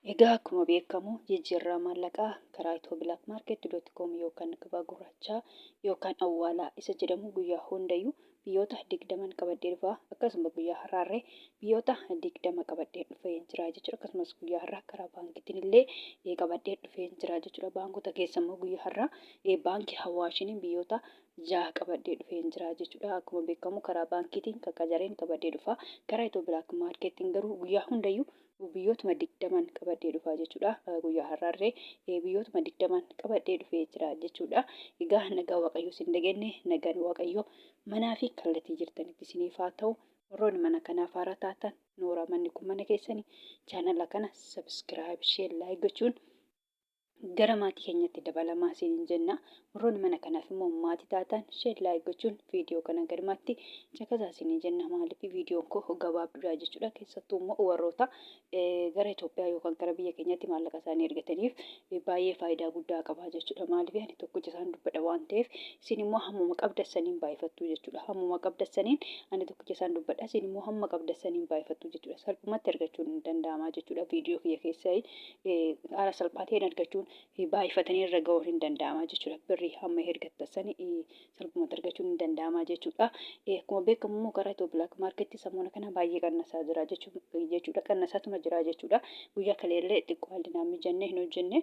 Egaa akkuma beekamu jijjiirraa maallaqaa karaa itobilaakmaarket.com yookaan gabaa gurraachaa yookaan awwaalaa isa jedhamu guyyaa hundayyuu biyyoota 20 qabadhee dhufa. Akkasuma guyyaa har'aarree biyyoota 20 qabadhee dhufee jira jechuudha. Akkasumas guyyaa har'aa karaa baankiitiin illee qabadhee dhufee jira jechuudha. Baankota keessa immoo guyyaa har'aa baankii Hawaashiin biyyoota 6 qabadhee dhufee jira jechuudha. Akkuma beekamu karaa baankiitiin kakkajareen qabadhee dhufa. Karaa itobilaakmaarketiin garuu guyyaa hundayyuu biyyootuma 20 qabadhee dhufaa jechuudha. Guyyaa har'aarree biyyootuma 20 qabadhee dhufee jira jechuudha. Egaa nagaa waaqayyoo isin dhageenye nagaan waaqayyoo manaa fi kallattii jirtanitti isiniif haa ta'u. Warroonni mana kanaaf haaraa taatan nooraa manni kun mana keessanii chaanala kana sabiskiraayib sheer laayik gochuun gara maatii keenyatti dabalamaa isiniin jenna. Warroonni mana kanaaf immoo maatii taatan sheer laayik gochuun viidiyoo kana garumaatti caqasaa isiniin jenna. Maaliif viidiyoon koo gabaabduudha jechuudha. Keessattuu immoo warroota gara Itoophiyaa yookaan gara biyya keenyatti maallaqa isaanii ergataniif baay'ee faayidaa guddaa qaba jechuudha. Maaliif ani tokkicha isaan dubbadha waan ta'eef isin immoo hammuma qabdassaniin baay'ifattu jechuudha. Hammuma qabdassaniin ani tokkicha isaan dubbadha isin immoo hamma qabdassaniin baay'ifattu jechuudha. Salphumatti argachuun hin danda'ama jechuudha. Viidiyoo kiyya keessaa haala salphaatiin argachuun baay'ifatanii irra ga'uun hin danda'ama jechuudha. Birrii hamma ergattanii salphumatti argachuun hin danda'ama jechuudha. Akkuma beekamu immoo karaa itobilaakmaarketii sammuna kana baay'ee qannasaa jira jechuudha. Qannasaatuma jira jechuudha. Guyyaa kaleellee xiqqoo haalli naan mijannee hin hojjenne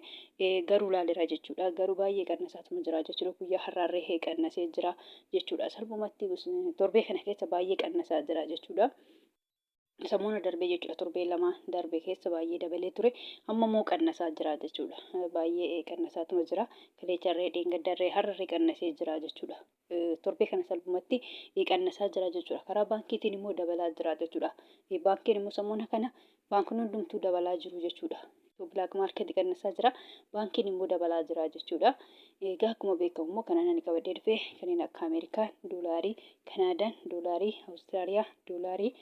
garuu laaleera jechuudha. Garuu baay'ee qannasaatuma jira jechuudha. Guyyaa har'aarree qannasee jira jechuudha. Salphumatti torbee kana keessa baay'ee qannasaa jira jechuudha. Sammuna darbee jechuudha. Torbee lama darbee keessa baay'ee dabalee ture. Amma immoo qannasaa jira jechuudha. Baay'ee qannasaatuma jira. Kaleecharree dheengaddarree har'arree qannasee jira jechuudha. Torbee kana salphumatti qannasaa jira jechuudha. Karaa baankiitiin immoo dabalaa jira jechuudha. Baankiin immoo sammuna kana baankiin hundumtuu dabalaa jiru jechuudha. Itobilaakmaarketii qannasaa jira. Baankiin immoo dabalaa jira jechuudha. Egaa akkuma beekamu immoo kanaan ani qabadhee dhufee kanneen akka Ameerikaa doolaarii, Kanaadaan doolaarii, Awustiraaliyaa doolaarii,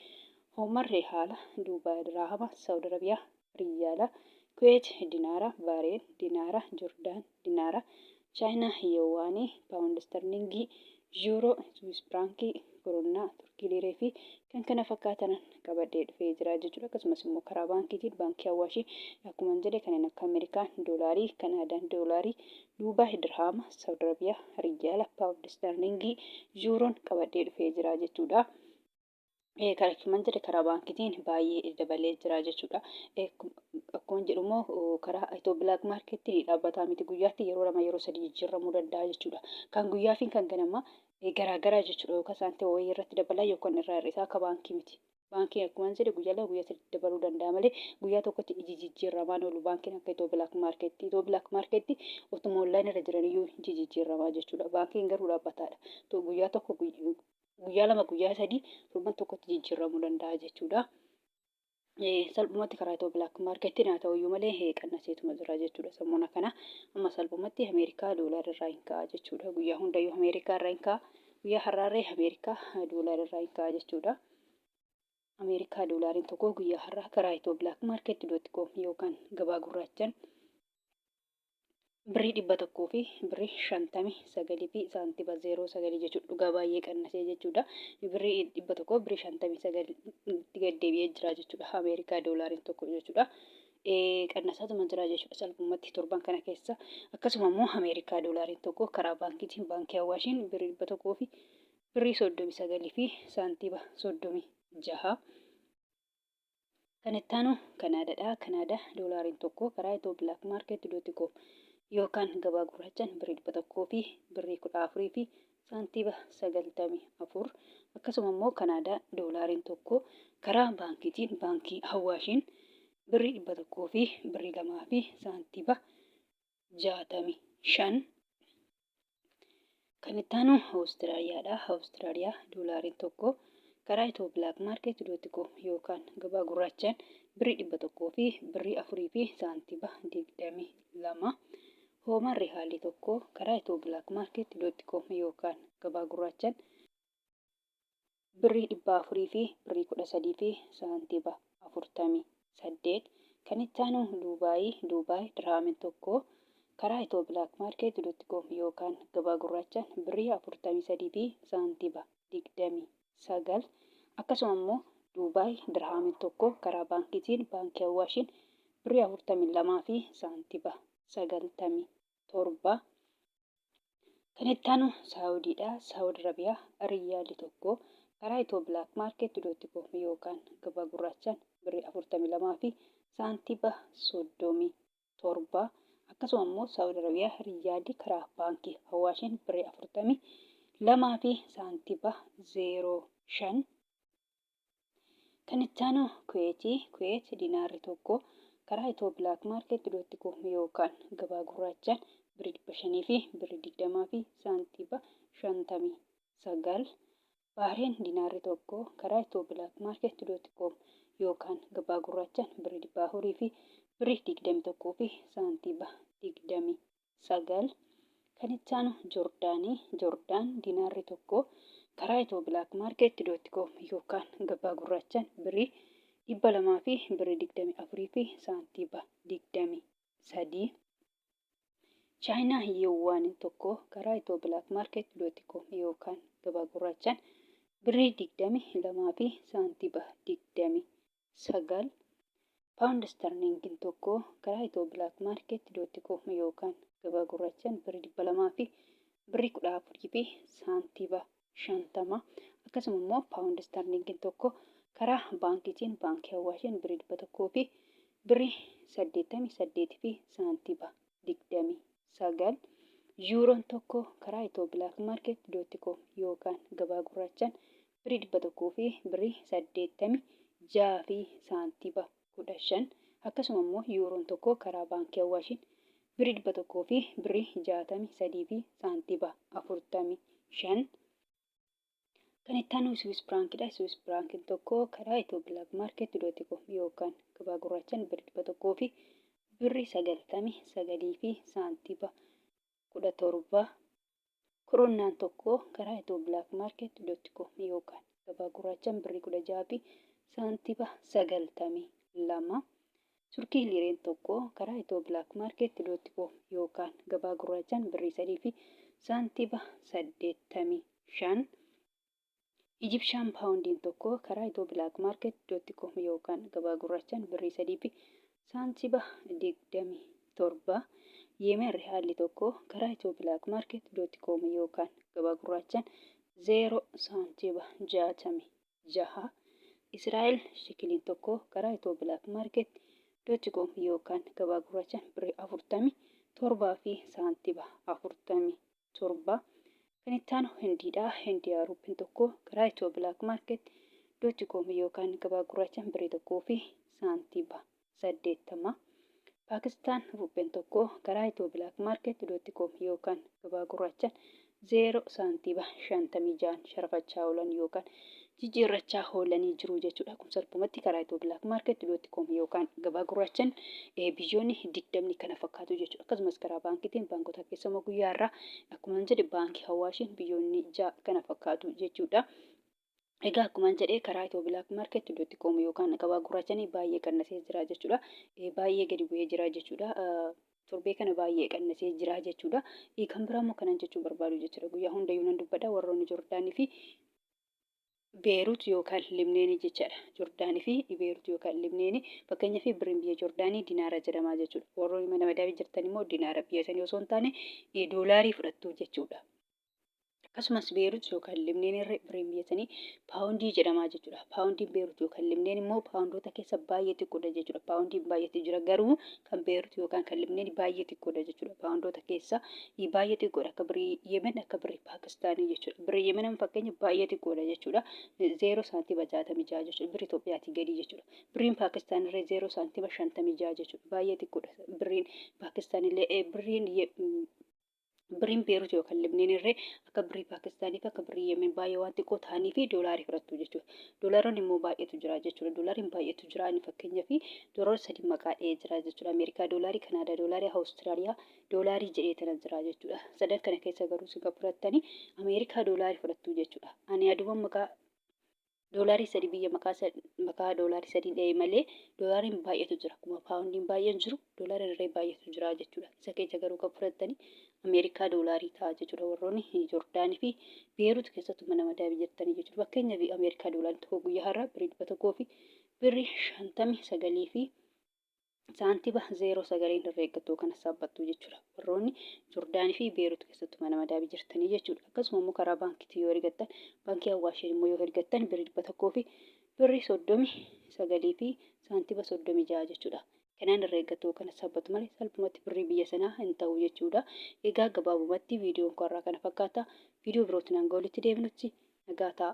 Hoomarree haala Duubaay dirhama, Saawud Arabiyaa riyaala, Kuweet dinaara, Baareen dinaara, Joordaan dinaara, Chaayinaa yewaanii, paawundi sterlingii, yuuroo, Swiss firankii, koroonaa, turkii liiree fi kan kana fakkaatan qabadhee dhufee jira jechuudha. Akkasumas immoo karaa baankiitiin baankii Hawaashii akkuma jedhe kanneen akka Ameerikaa doolaarii, Kanaadaan doolaarii, Duubaay dirhama, Saawud Arabiyaa riyaala, paawundi sterlingii, yuuroon qabadhee dhufee jira jechuudha. Akkuma jedhe karaa baankiitiin baay'ee dabalee jira jechuudha. Akkuma jedhu immoo karaa itobilaakmaarketii dhaabbataa miti guyyaatti yeroo 2 yeroo 3 jijjiiramuu danda'a jechuudha. Kan guyyaa fi kan ganamaa garaagaraa jechuudha. Yookaan saantii wayii irratti dabalaa yookaan irraa hir'isaa akka baankii miti. Baankiin akkuma jedhe guyyaa 2 guyyaa 3 dabaluu danda'a malee guyyaa tokkotti jijjiiramaan oolu baankiin akka itobilaakmaarketii. Itobilaakmaarketii utuma onlaayinii irra jiraniyyuu jijjiiramaa jechuudha. Baankiin garuu dhaabbataadha. Guyyaa tokko guyyaa 2 guyyaa 3 torban tokkotti jijjiiramuu danda'a jechuudha. Salphumatti karaa itobilaakmaarketiin haa ta'uyyuu malee qannaseetuma jira jechuudha. Sammuna kana amma salphumatti Ameerikaa doolaara irraa hin ka'a jechuudha. Guyyaa hundayyuu Ameerikaa irraa hin ka'a. Guyyaa har'aarree Ameerikaa doolaara irraa hin ka'a jechuudha. Ameerikaa doolaariin tokko guyyaa har'aa karaa itobilaakmaarketii.com yookaan gabaa gurraachaan birrii 100 fi birrii 59 fi saantiba 09 jechuudha. Dhugaa baay'ee qannasee jechuudha. Birrii 100 birrii 59 itti gaddeebi'ee jira jechuudha. Ameerikaa doolaariin tokko jechuudha. Qannasaatuma jira jechuudha. Salphumatti torban kana keessa akkasuma immoo Ameerikaa doolaariin tokko karaa baankiitiin baankii Hawaashiin birrii 100 fi birrii 39 fi saantiba 36. Kan itti aanu Kanaadaadha. Kanaadaa doolaariin tokko karaa itobilaakmaarketii.com yookaan gabaa gurraachaan birrii 100 fi birrii 14 fi saantiba 94. Akkasuma immoo Kanaadaa doolaariin tokko karaa baankiitiin baankii Hawaashiin birrii 100 fi birrii 2 fi saantiba 65. Kan itti aanu Awustiraaliyaadha. Awustiraaliyaa doolaariin tokko karaa itobilaakmaarketii.com yookaan gabaa gurraachaan birrii 100 fi birrii 4 fi saantiba 22. Hoomarri haalli tokko karaa itobilaakmaarketii.com yookaan gabaa gurraachaan birrii 400 fi birrii 13 fi saantiba 48. Kan itti aanu Duubaay dirhamiin tokko karaa itobilaakmaarketii.com yookaan gabaa gurraachaan birrii 43 fi saantiba 29. Akkasuma immoo Duubaay dirhamiin tokko karaa baankiitiin baankii Hawaashiin birrii 42 fi saantiba 97. Kan itti aanu Saawudiidha. Saawud Arabiyaa riyaalli tokko karaa Itoo Bilaak Maarket.com yookaan gabaa gurraachaan birrii 42 fi saantiba 37. Akkasuma immoo Saawud Arabiyaa riyaalli karaa baankii Hawaashiin birrii 42 fi saantiba 05. Kan itti aanu Kuweet diinaarri tokko karaa Itoo Bilaak Maarket.com yookaan gabaa gurraachaan birrii 500 fi birrii 20 fi saantiba 59. Bahareen diinaarri tokko karaa Itoo Bilaak Maarket.com yookaan gabaa gurraachaan birrii 400 fi birrii 21 fi saantiba 29. Kan itti aanu Joordaan diinaarri tokko karaa Itoo Bilaak Maarket.com yookaan gabaa gurraachaan birrii 200 fi birrii 24 fi saantiba 23. Chaayinaa Yuwaan tokko karaa Itoo Bilaak Maarket.com yookaan gabaa gurraachaan birrii 22 fi saantiba 29. Paawundi Sterlingin tokko karaa Itoo Bilaak Maarket.com yookaan gabaa gurraachaan birrii 200 fi birrii 14 fi saantiba 50. Akkasuma immoo Paawundi Sterlingin tokko karaa baankii Hawaashiin birrii 100 fi birrii 88 fi saantiba 29. Yuuroon tokko karaa Itoo Bilaak Maarket.com yookaan gabaa gurraachaan birrii 100 fi birrii 86 fi saantiba 15. Akkasuma immoo Yuuroon tokko karaa baankii Hawaashiin birrii 100 fi birrii 63 fi saantiba 45. Kan itti aanu Swiss Frankidha. Swiss Frankin tokko karaa Itoo Bilaak Maarket.com yookaan gabaa gurraachaan birrii 100 fi birrii 99 fi saantiba 17. Koroonaan tokko karaa Itoo Bilaak Maarket.com yookaan gabaa gurraachaan birrii 16 fi saantiba 92. Turkii liireen tokko karaa Itoo Bilaak Maarket.com yookaan gabaa gurraachaan birrii 3 fi saantiba 85. Ijipshaan paawundiin tokko karaa Itoo Bilaak Maarket.com yookaan gabaa gurraachaan birrii 3 fi saantiba 27. Yemen riyaalli tokko karaa Itoo Bilaak Maarket.com yookaan gabaa gurraachaan 0 saantiba 66. Israa'el shikiliin tokko karaa Itoo Bilaak Maarket.com yookaan gabaa gurraachaan birrii 47 fi saantiba 47. Kan itti aanu Hindiidha. Hindiyaa ruupiin tokko karaa Itoo Bilaak Maarket.com yookaan gabaa gurraachaan birrii 1 fi saantiba 80. Paakistaan ruupiin tokko karaa Itoo Bilaak Maarket.com yookaan gabaa gurraachaan 0 saantiba 56 sharafachaa oolan yookaan jijjiirrachaa oolanii jiru jechuudha. Kun salphumatti karaa Itoo Bilaak Maarket.com yookaan gabaa gurraachaan biyyoonni 20 kana fakkaatu jechuudha. Akkasumas karaa baankiitiin baankota keessa immoo guyyaa irraa akkuma jedhe baankii Hawaashiin biyyoonni 6 kana fakkaatu jechuudha. Egaa akkuma jedhe karaa Itoo Bilaak Maarket.com yookaan gabaa gurraachaan baay'ee qannasee jira jechuudha. Baay'ee gadi bu'ee jira jechuudha. Torbee kana baay'ee qannasee jira jechuudha. Kan biraa immoo kanan jechuu barbaadu jechuudha. Guyyaa hundayyuu nan dubbadha warroonni Joordaanii fi Beerut yookaan Libneenii jechaadha. Joordaanii fi Beerut yookaan Libneenii fakkeenyaaf birriin biyya Joordaanii dinaara jedhama jechuudha. Warroonni mana madaabee jirtan immoo dinaara biyya sanii osoo hin taane doolaarii fudhattu jechuudha. Akkasumas Beerut yookaan Libneenii irra birriin biyya sanii paawundii jedhama jechuudha. Paawundiin Beerut yookaan Libneen immoo paawundoota keessa baay'ee xiqqoodha jechuudha. Paawundiin baay'eetu jira garuu kan Beerut yookaan kan Libneen baay'ee xiqqoodha jechuudha. Paawundoota keessa baay'ee xiqqoodha akka birrii Yemen akka birrii Paakistaanii jechuudha. Birrii Yemen fakkeenya baay'ee xiqqoodha jechuudha. 0 saantiba 66 jechuudha. Birrii Itoophiyaatii gadi jechuudha. Birriin Paakistaan irra 0 saantiba 56 jechuudha. Baay'ee xiqqoodha. Birriin Paakistaan illee birriin Beerut yookaan Libneen irree akka birrii Paakistaanii fi akka birrii Yemen baay'ee waan xiqqoo ta'anii fi doolaarii fudhattu jechuudha. Doolaaronni immoo baay'eetu jira jechuudha. Doolaariin baay'eetu jira fakkeenyaaf doolaara 3 maqaa dha'ee jira jechuudha. Ameerikaa doolaarii, Kanaadaa doolaarii, Awustiraaliyaa doolaarii jedhee tana jira jechuudha. Sadan kana keessa garuu siga fudhattanii Ameerikaa doolaarii fudhattu jechuudha. Ani aduuma maqaa doolaarii 3 biyya maqaa doolaarii 3 dha'ee malee doolaariin baay'eetu jira. Akkuma paawundiin baay'een jiru doolaariin irree baay'eetu jira jechuudha. Isa keessa garuu kan fudhattanii Ameerikaa doolaarii ta'a jechuudha. Warroonni Joordaanii fi Beerut keessattuu mana madaabee jirtanii jechuudha. Fakkeenyaaf Ameerikaa doolaarii tokko guyyaa har'aa birrii 100 fi birrii 59 fi saantiba 0.9 herreeggatoo kana saabbattu jechuudha. Warroonni Jordaanii fi Beerut keessatti mana madaabii jirtanii jechuudha. Akkasuma immoo karaa baankiitii yoo ergattan baankii Awwaasheen immoo yoo ergattan birrii 100 fi birrii 39 fi saantiba 36 jechuudha. Kanaan herreeggatoo kana saabbatu malee salphumatti birrii biyya sanaa hin ta'u jechuudha. Egaa gabaabumatti viidiyoon koo irraa kana fakkaata. Viidiyoo birootiin hanga walitti deebinutti nagaa ta'a.